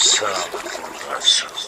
Sampurasun.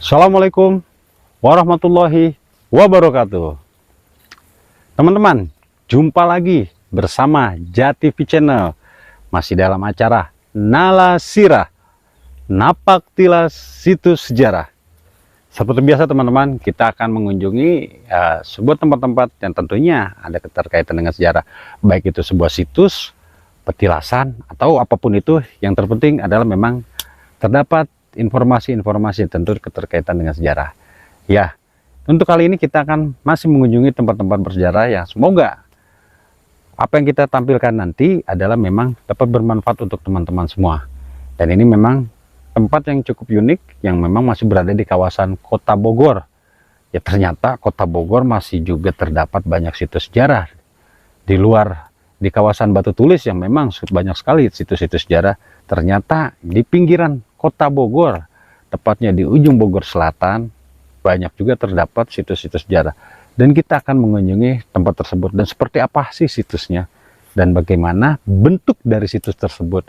Assalamualaikum warahmatullahi wabarakatuh. Teman-teman, jumpa lagi bersama Jati V Channel. Masih dalam acara Nala Sirah, Napak Tilas Situs Sejarah. Seperti biasa teman-teman, kita akan mengunjungi sebuah tempat-tempat yang tentunya ada keterkaitan dengan sejarah. Baik itu sebuah situs, petilasan, atau apapun itu. Yang terpenting adalah memang terdapat informasi-informasi tentu keterkaitan dengan sejarah. Ya, untuk kali ini kita akan masih mengunjungi tempat-tempat bersejarah yang semoga apa yang kita tampilkan nanti adalah memang dapat bermanfaat untuk teman-teman semua. Dan ini memang tempat yang cukup unik yang memang masih berada di kawasan Kota Bogor. Ya, ternyata Kota Bogor masih juga terdapat banyak situs sejarah di luar di kawasan Batu Tulis yang memang banyak sekali situs-situs sejarah. Ternyata di pinggiran Kota Bogor, tepatnya di ujung Bogor Selatan, banyak juga terdapat situs-situs sejarah. Dan kita akan mengunjungi tempat tersebut dan seperti apa sih situsnya dan bagaimana bentuk dari situs tersebut,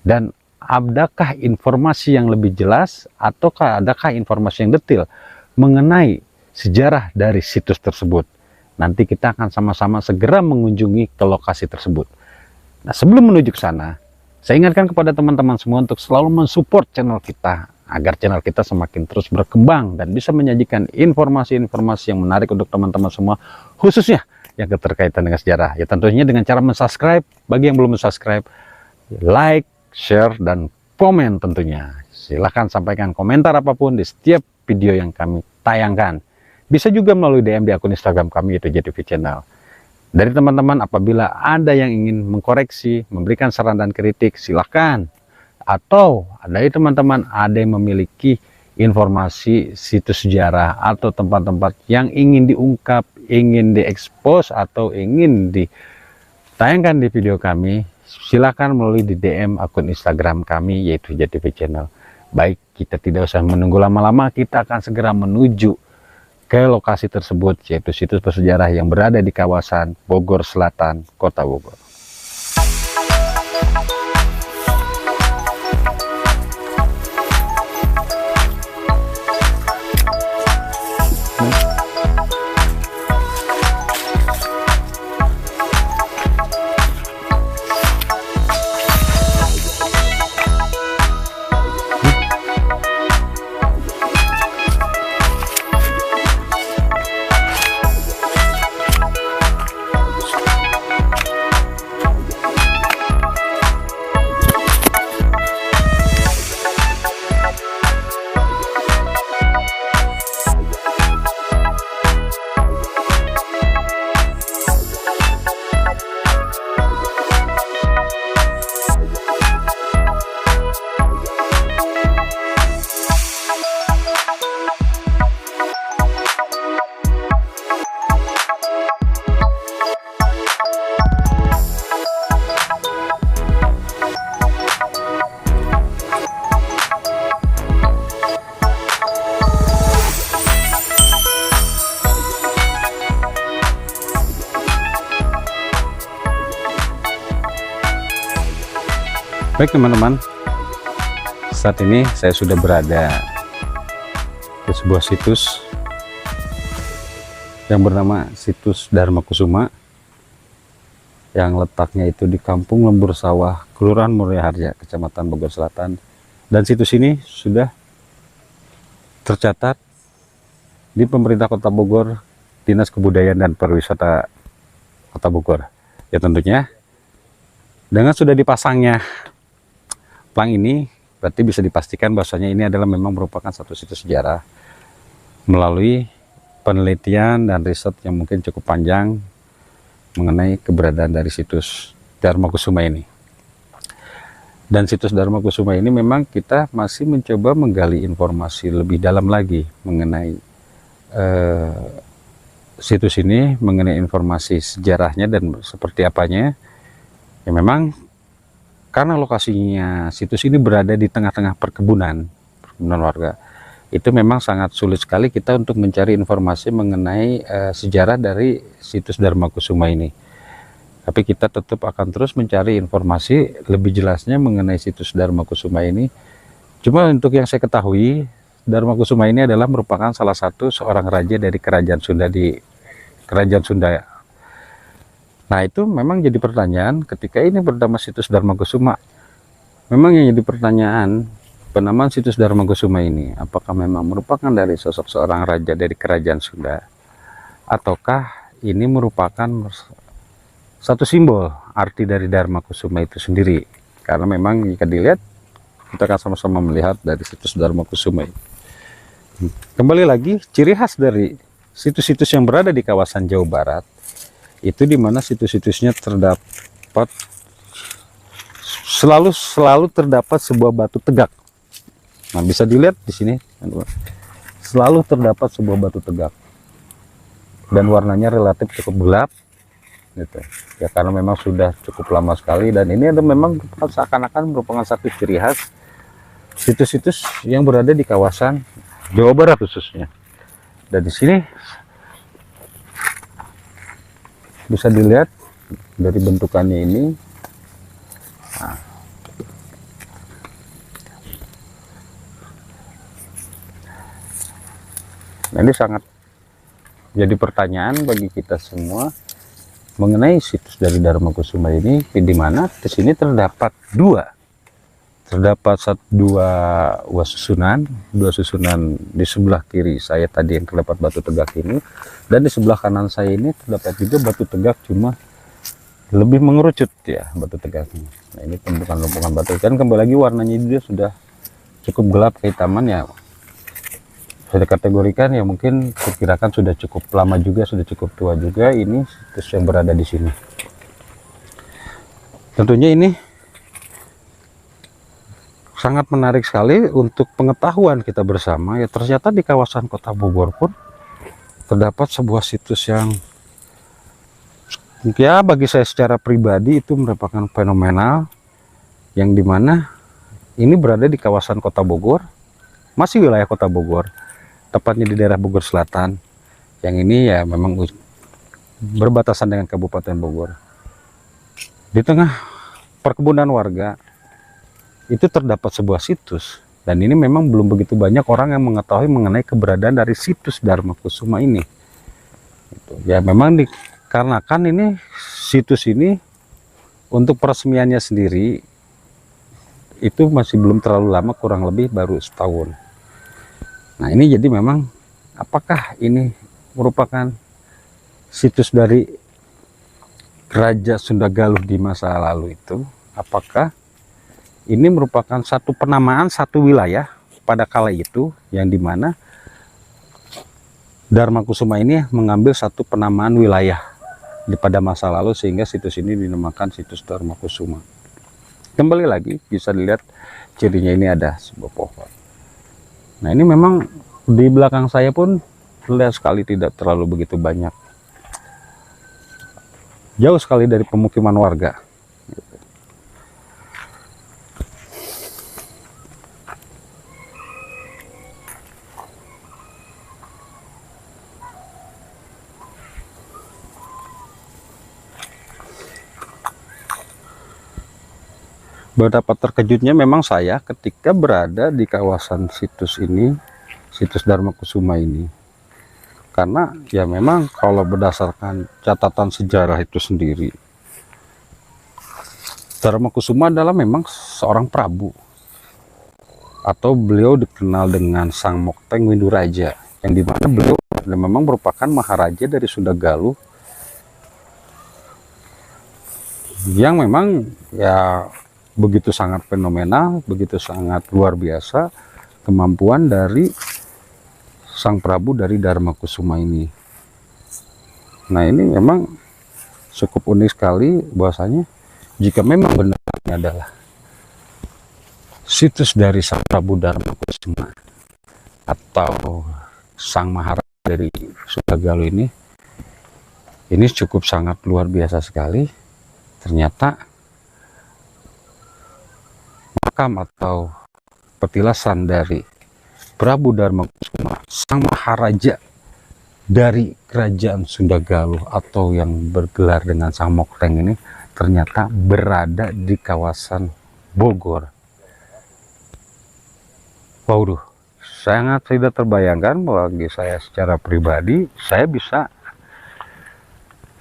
dan adakah informasi yang lebih jelas ataukah adakah informasi yang detail mengenai sejarah dari situs tersebut. Nanti kita akan sama-sama segera mengunjungi ke lokasi tersebut. Nah, sebelum menuju ke sana, saya ingatkan kepada teman-teman semua untuk selalu mensupport channel kita agar channel kita semakin terus berkembang dan bisa menyajikan informasi-informasi yang menarik untuk teman-teman semua, khususnya yang keterkaitan dengan sejarah. Ya, tentunya dengan cara mensubscribe. Bagi yang belum mensubscribe, like, share, dan komen tentunya. Silahkan sampaikan komentar apapun di setiap video yang kami tayangkan. Bisa juga melalui DM di akun Instagram kami, yaitu Jati V Channel. Dari teman-teman, apabila ada yang ingin mengkoreksi, memberikan saran dan kritik, silahkan. Atau dari teman-teman ada yang memiliki informasi situs sejarah atau tempat-tempat yang ingin diungkap, ingin diekspos, atau ingin ditayangkan di video kami, silahkan melalui di DM akun Instagram kami, yaitu Jati V Channel. Baik, kita tidak usah menunggu lama-lama, kita akan segera menuju ke lokasi tersebut, yaitu situs bersejarah yang berada di kawasan Bogor Selatan, Kota Bogor. Baik teman-teman, saat ini saya sudah berada di sebuah situs yang bernama Situs Dharma Kusuma, yang letaknya itu di Kampung Lembur Sawah, Kelurahan Muryharja, Kecamatan Bogor Selatan. Dan situs ini sudah tercatat di pemerintah Kota Bogor, Dinas Kebudayaan dan Pariwisata Kota Bogor. Ya tentunya dengan sudah dipasangnya plang ini, berarti bisa dipastikan bahwasanya ini adalah memang merupakan satu situs sejarah melalui penelitian dan riset yang mungkin cukup panjang mengenai keberadaan dari situs Dharma Kusuma ini. Dan situs Dharma Kusuma ini memang kita masih mencoba menggali informasi lebih dalam lagi mengenai situs ini, mengenai informasi sejarahnya dan seperti apanya. Ya memang karena lokasinya situs ini berada di tengah-tengah perkebunan warga, itu memang sangat sulit sekali kita untuk mencari informasi mengenai sejarah dari situs Dharma Kusuma ini. Tapi kita tetap akan terus mencari informasi lebih jelasnya mengenai situs Dharma Kusuma ini. Cuma untuk yang saya ketahui, Dharma Kusuma ini adalah merupakan salah satu seorang raja dari kerajaan Sunda di kerajaan Sunda. Nah itu memang jadi pertanyaan ketika ini bernama situs Dharma Kusuma. Memang yang jadi pertanyaan, penamaan situs Dharma Kusuma ini apakah memang merupakan dari sosok seorang raja dari kerajaan Sunda, ataukah ini merupakan satu simbol arti dari Dharma Kusuma itu sendiri? Karena memang jika dilihat, kita akan sama-sama melihat dari situs Dharma Kusuma ini. Kembali lagi, ciri khas dari situs-situs yang berada di kawasan Jawa Barat itu dimana situs-situsnya terdapat selalu terdapat sebuah batu tegak. Nah bisa dilihat di sini, selalu terdapat sebuah batu tegak dan warnanya relatif cukup gelap, gitu. Ya karena memang sudah cukup lama sekali, dan ini ada memang seakan-akan merupakan satu ciri khas situs-situs yang berada di kawasan Jawa Barat khususnya. Dan di sini bisa dilihat dari bentukannya ini. Nah, ini sangat jadi pertanyaan bagi kita semua mengenai situs dari Dharma Kusuma ini, di mana di sini terdapat dua susunan di sebelah kiri saya tadi yang terdapat batu tegak ini, dan di sebelah kanan saya ini terdapat juga batu tegak, cuma lebih mengerucut ya batu tegaknya. Nah ini tumpukan batu, dan kembali lagi warnanya juga sudah cukup gelap kehitaman ya, sudah kategorikan ya mungkin perkirakan sudah cukup lama juga, sudah cukup tua juga ini situs yang berada di sini. Tentunya ini sangat menarik sekali untuk pengetahuan kita bersama ya. Ternyata di kawasan Kota Bogor pun terdapat sebuah situs yang ya bagi saya secara pribadi itu merupakan fenomenal, yang dimana ini berada di kawasan Kota Bogor, masih wilayah Kota Bogor, tepatnya di daerah Bogor Selatan, yang ini ya memang berbatasan dengan Kabupaten Bogor. Di tengah perkebunan warga itu terdapat sebuah situs, dan ini memang belum begitu banyak orang yang mengetahui mengenai keberadaan dari situs Dharma Kusuma ini. Ya memang dikarenakan ini situs ini untuk peresmiannya sendiri itu masih belum terlalu lama, kurang lebih baru setahun. Nah ini jadi memang apakah ini merupakan situs dari Raja Sunda Galuh di masa lalu itu, apakah ini merupakan satu penamaan satu wilayah pada kala itu, yang dimana Dharma Kusuma ini mengambil satu penamaan wilayah pada masa lalu, sehingga situs ini dinamakan situs Dharma Kusuma. Kembali lagi bisa dilihat cirinya, ini ada sebuah pohon. Nah ini memang di belakang saya pun terlihat sekali tidak terlalu begitu banyak, jauh sekali dari pemukiman warga. Betapa terkejutnya memang saya ketika berada di kawasan situs ini, situs Dharma Kusuma ini. Karena ya memang kalau berdasarkan catatan sejarah itu sendiri, Dharma Kusuma adalah memang seorang prabu, atau beliau dikenal dengan Sang Mokteng Winduraja, yang dimana beliau memang merupakan maharaja dari Sunda Galuh, yang memang ya begitu sangat fenomenal, begitu sangat luar biasa kemampuan dari Sang Prabu dari Dharma Kusuma ini. Nah, ini memang cukup unik sekali bahwasanya jika memang benar ini adalah situs dari Sang Prabu Dharma Kusuma atau Sang Maharaja dari Sunda Galuh ini cukup sangat luar biasa sekali. Ternyata makam atau petilasan dari Prabu Dharma Kusuma, Sang Maharaja dari Kerajaan Sunda Galuh atau yang bergelar dengan Sang Mokteng ini, ternyata berada di kawasan Bogor. Waduh, sangat tidak terbayangkan bagi saya secara pribadi, saya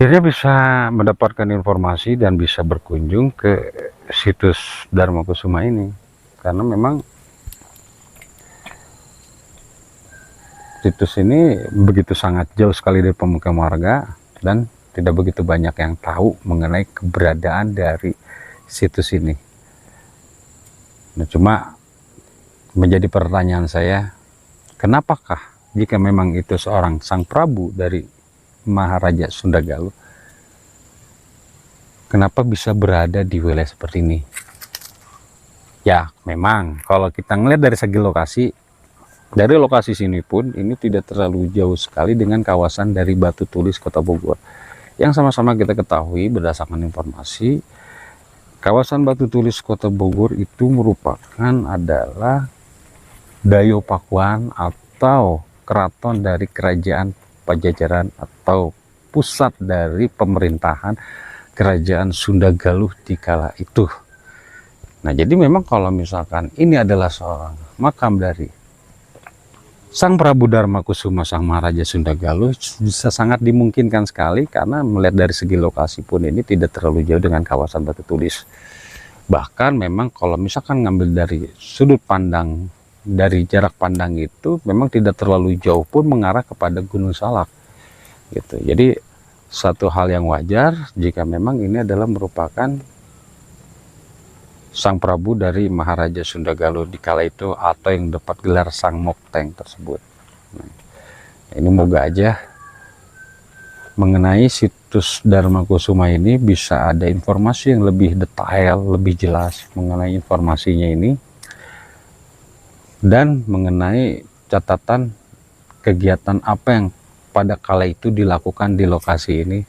akhirnya bisa mendapatkan informasi dan bisa berkunjung ke situs Dharma Kusuma ini, karena memang situs ini begitu sangat jauh sekali dari pemukiman warga dan tidak begitu banyak yang tahu mengenai keberadaan dari situs ini. Nah, cuma menjadi pertanyaan saya, kenapakah jika memang itu seorang Sang Prabu dari Maharaja Sunda Galuh, kenapa bisa berada di wilayah seperti ini? Ya, memang kalau kita ngelihat dari segi lokasi, dari lokasi sini pun ini tidak terlalu jauh sekali dengan kawasan dari Batu Tulis Kota Bogor. Yang sama-sama kita ketahui berdasarkan informasi, kawasan Batu Tulis Kota Bogor itu merupakan adalah Dayopakuan atau keraton dari Kerajaan Pajajaran atau pusat dari pemerintahan Kerajaan Sunda Galuh di kala itu. Nah, jadi memang kalau misalkan ini adalah seorang makam dari Sang Prabu Dharma Kusuma, Sang Maharaja Sunda Galuh, bisa sangat dimungkinkan sekali karena melihat dari segi lokasi pun ini tidak terlalu jauh dengan kawasan Batu Tulis. Bahkan memang kalau misalkan ngambil dari sudut pandang, dari jarak pandang itu memang tidak terlalu jauh pun mengarah kepada Gunung Salak gitu. Jadi satu hal yang wajar jika memang ini adalah merupakan Sang Prabu dari Maharaja Sunda Galuh di kala itu atau yang dapat gelar Sang Mokteng tersebut. Nah, ini moga aja mengenai situs Dharma Kusuma ini bisa ada informasi yang lebih detail, lebih jelas mengenai informasinya ini, dan mengenai catatan kegiatan apa yang pada kala itu dilakukan di lokasi ini,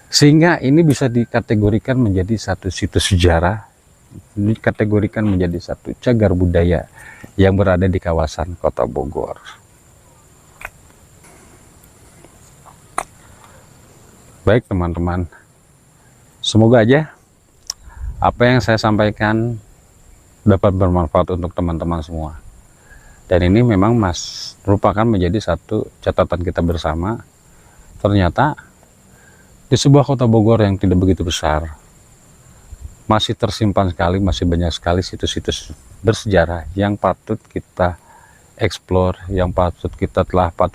sehingga ini bisa dikategorikan menjadi satu situs sejarah, dikategorikan menjadi satu cagar budaya yang berada di kawasan Kota Bogor. Baik teman-teman, semoga aja apa yang saya sampaikan dapat bermanfaat untuk teman-teman semua. Dan ini memang merupakan menjadi satu catatan kita bersama. Ternyata di sebuah kota Bogor yang tidak begitu besar, masih tersimpan sekali, masih banyak sekali situs-situs bersejarah yang patut kita eksplor, yang patut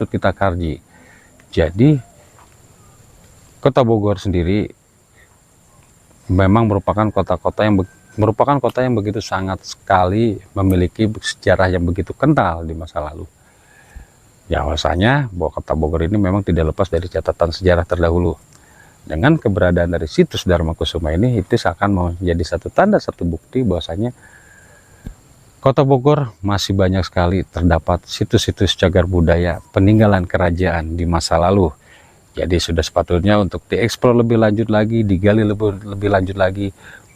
kita kaji. Jadi Kota Bogor sendiri memang merupakan kota yang begitu sangat sekali memiliki sejarah yang begitu kental di masa lalu. Ya, alasannya bahwa Kota Bogor ini memang tidak lepas dari catatan sejarah terdahulu. Dengan keberadaan dari situs Dharma Kusuma ini, itu akan menjadi satu tanda, satu bukti bahwasanya Kota Bogor masih banyak sekali terdapat situs-situs cagar budaya peninggalan kerajaan di masa lalu. Jadi sudah sepatutnya untuk dieksplor lebih lanjut lagi, digali lebih lanjut lagi.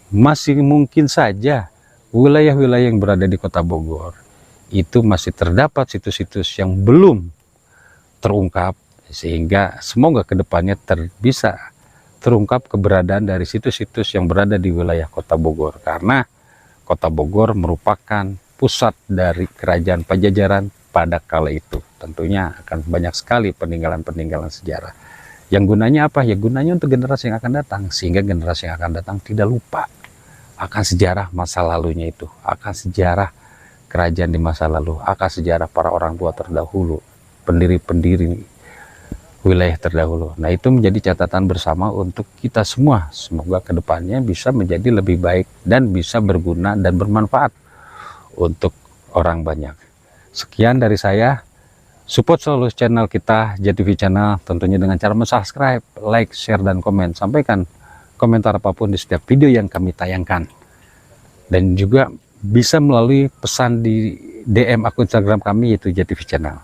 Masih mungkin saja wilayah-wilayah yang berada di Kota Bogor itu masih terdapat situs-situs yang belum terungkap, sehingga semoga kedepannya bisa terungkap keberadaan dari situs-situs yang berada di wilayah Kota Bogor. Karena Kota Bogor merupakan pusat dari kerajaan Pajajaran pada kala itu. Tentunya akan banyak sekali peninggalan-peninggalan sejarah. Yang gunanya apa? Ya gunanya untuk generasi yang akan datang, sehingga generasi yang akan datang tidak lupa akan sejarah masa lalunya itu, akan sejarah kerajaan di masa lalu, akan sejarah para orang tua terdahulu, pendiri-pendiri wilayah terdahulu. Nah, itu menjadi catatan bersama untuk kita semua. Semoga kedepannya bisa menjadi lebih baik dan bisa berguna dan bermanfaat untuk orang banyak. Sekian dari saya. Support selalu channel kita JTV Channel, tentunya dengan cara subscribe, like, share, dan komen. Sampaikan komentar apapun di setiap video yang kami tayangkan. Dan juga bisa melalui pesan di DM akun Instagram kami, yaitu JTV Channel.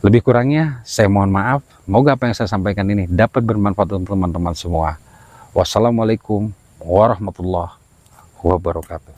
Lebih kurangnya saya mohon maaf. Semoga apa yang saya sampaikan ini dapat bermanfaat untuk teman-teman semua. Wassalamualaikum warahmatullahi wabarakatuh.